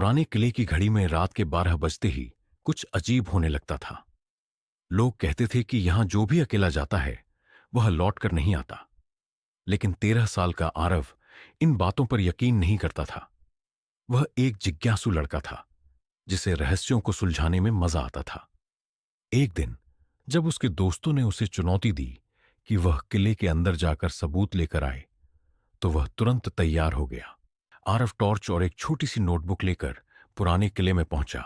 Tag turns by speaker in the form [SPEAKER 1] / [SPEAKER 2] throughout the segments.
[SPEAKER 1] पुराने किले की घड़ी में रात के 12 बजते ही कुछ अजीब होने लगता था। लोग कहते थे कि यहां जो भी अकेला जाता है वह लौट कर नहीं आता। लेकिन 13 साल का आरव इन बातों पर यकीन नहीं करता था। वह एक जिज्ञासु लड़का था जिसे रहस्यों को सुलझाने में मजा आता था। एक दिन जब उसके दोस्तों ने उसे चुनौती दी कि वह किले के अंदर जाकर सबूत लेकर आए, तो वह तुरंत तैयार हो गया। आरव टॉर्च और एक छोटी सी नोटबुक लेकर पुराने किले में पहुंचा।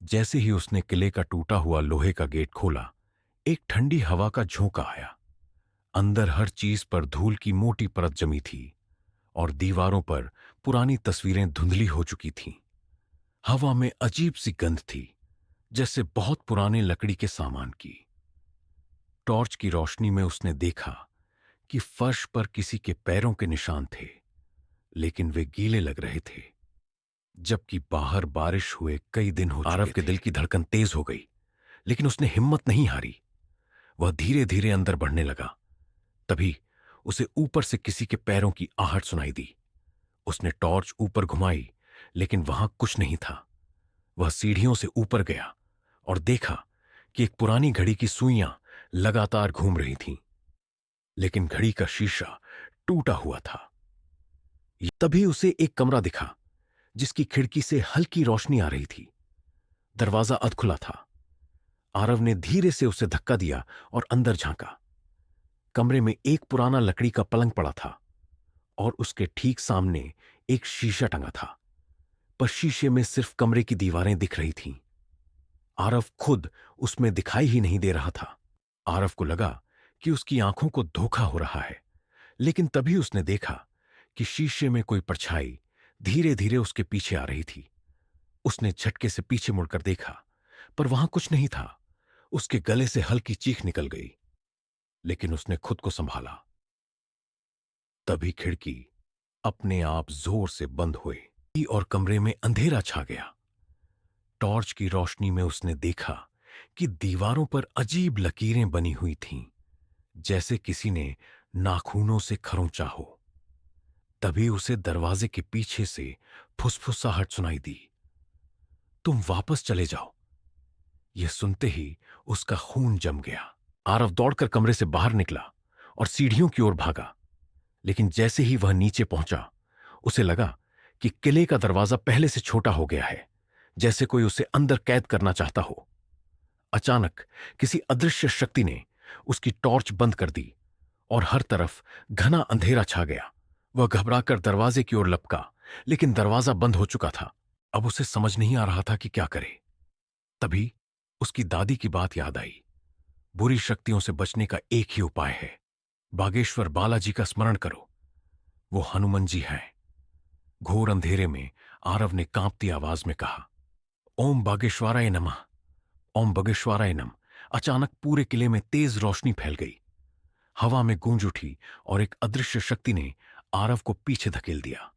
[SPEAKER 1] जैसे ही उसने किले का टूटा हुआ लोहे का गेट खोला, एक ठंडी हवा का झोंका आया। अंदर हर चीज पर धूल की मोटी परत जमी थी और दीवारों पर पुरानी तस्वीरें धुंधली हो चुकी थीं। हवा में अजीब सी गंध थी, जैसे बहुत पुराने लकड़ी के सामान की। टॉर्च की रोशनी में उसने देखा कि फर्श पर किसी के पैरों के निशान थे, लेकिन वे गीले लग रहे थे। जबकि बाहर बारिश हुए कई दिन हो चुके थे। आरव के दिल की धड़कन तेज हो गई, लेकिन उसने हिम्मत नहीं हारी। वह धीरे धीरे अंदर बढ़ने लगा। तभी उसे ऊपर से किसी के पैरों की आहट सुनाई दी। उसने टॉर्च ऊपर घुमाई, लेकिन वहां कुछ नहीं था। वह सीढ़ियों से ऊपर गया और देखा कि एक पुरानी घड़ी की सुइयां लगातार घूम रही थीं, लेकिन घड़ी का शीशा टूटा हुआ था। तभी उसे एक कमरा दिखा जिसकी खिड़की से हल्की रोशनी आ रही थी। दरवाजा अधखुला था। आरव ने धीरे से उसे धक्का दिया और अंदर झांका। कमरे में एक पुराना लकड़ी का पलंग पड़ा था और उसके ठीक सामने एक शीशा टंगा था, पर शीशे में सिर्फ कमरे की दीवारें दिख रही थीं। आरव खुद उसमें दिखाई ही नहीं दे रहा था। आरव को लगा कि उसकी आंखों को धोखा हो रहा है, लेकिन तभी उसने देखा कि शीशे में कोई परछाई धीरे धीरे उसके पीछे आ रही थी। उसने झटके से पीछे मुड़कर देखा, पर वहां कुछ नहीं था। उसके गले से हल्की चीख निकल गई, लेकिन उसने खुद को संभाला। तभी खिड़की अपने आप जोर से बंद हुई और कमरे में अंधेरा छा गया। टॉर्च की रोशनी में उसने देखा कि दीवारों पर अजीब लकीरें बनी हुई थीं, जैसे किसी ने नाखूनों से खरोंचा हो। तभी उसे दरवाजे के पीछे से फुसफुसाहट सुनाई दी, तुम वापस चले जाओ। यह सुनते ही उसका खून जम गया। आरव दौड़कर कमरे से बाहर निकला और सीढ़ियों की ओर भागा, लेकिन जैसे ही वह नीचे पहुंचा, उसे लगा कि किले का दरवाजा पहले से छोटा हो गया है, जैसे कोई उसे अंदर कैद करना चाहता हो। अचानक किसी अदृश्य शक्ति ने उसकी टॉर्च बंद कर दी और हर तरफ घना अंधेरा छा गया। वह घबराकर दरवाजे की ओर लपका, लेकिन दरवाजा बंद हो चुका था। अब उसे समझ नहीं आ रहा था कि क्या करे। तभी उसकी दादी की बात याद आई। बुरी शक्तियों से बचने का एक ही उपाय है, बागेश्वर बालाजी का स्मरण करो। वो हनुमान जी हैं। घोर अंधेरे में आरव ने कांपती आवाज में कहा, ओम बागेश्वराय नमः, ओम बागेश्वराय नमः। अचानक पूरे किले में तेज रोशनी फैल गई। हवा में गूंज उठी और एक अदृश्य शक्ति ने आरव को पीछे धकेल दिया।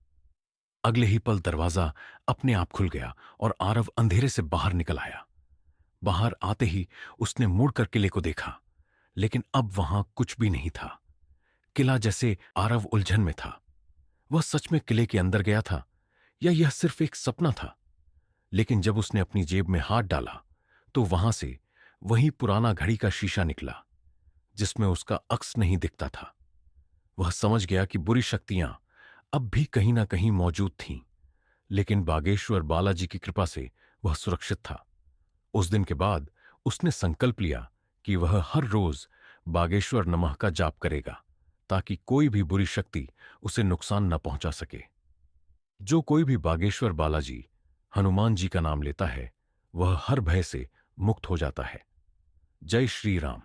[SPEAKER 1] अगले ही पल दरवाजा अपने आप खुल गया और आरव अंधेरे से बाहर निकल आया। बाहर आते ही उसने मुड़कर किले को देखा, लेकिन अब वहां कुछ भी नहीं था। किला जैसे आरव उलझन में था। वह सच में किले के अंदर गया था या यह सिर्फ एक सपना था? लेकिन जब उसने अपनी जेब में हाथ डाला, तो वहां से वही पुराना घड़ी का शीशा निकला, जिसमें उसका अक्स नहीं दिखता था। वह समझ गया कि बुरी शक्तियां अब भी कहीं ना कहीं मौजूद थीं, लेकिन बागेश्वर बालाजी की कृपा से वह सुरक्षित था। उस दिन के बाद उसने संकल्प लिया कि वह हर रोज बागेश्वर नमः का जाप करेगा, ताकि कोई भी बुरी शक्ति उसे नुकसान न पहुंचा सके। जो कोई भी बागेश्वर बालाजी हनुमान जी का नाम लेता है, वह हर भय से मुक्त हो जाता है। जय श्री राम।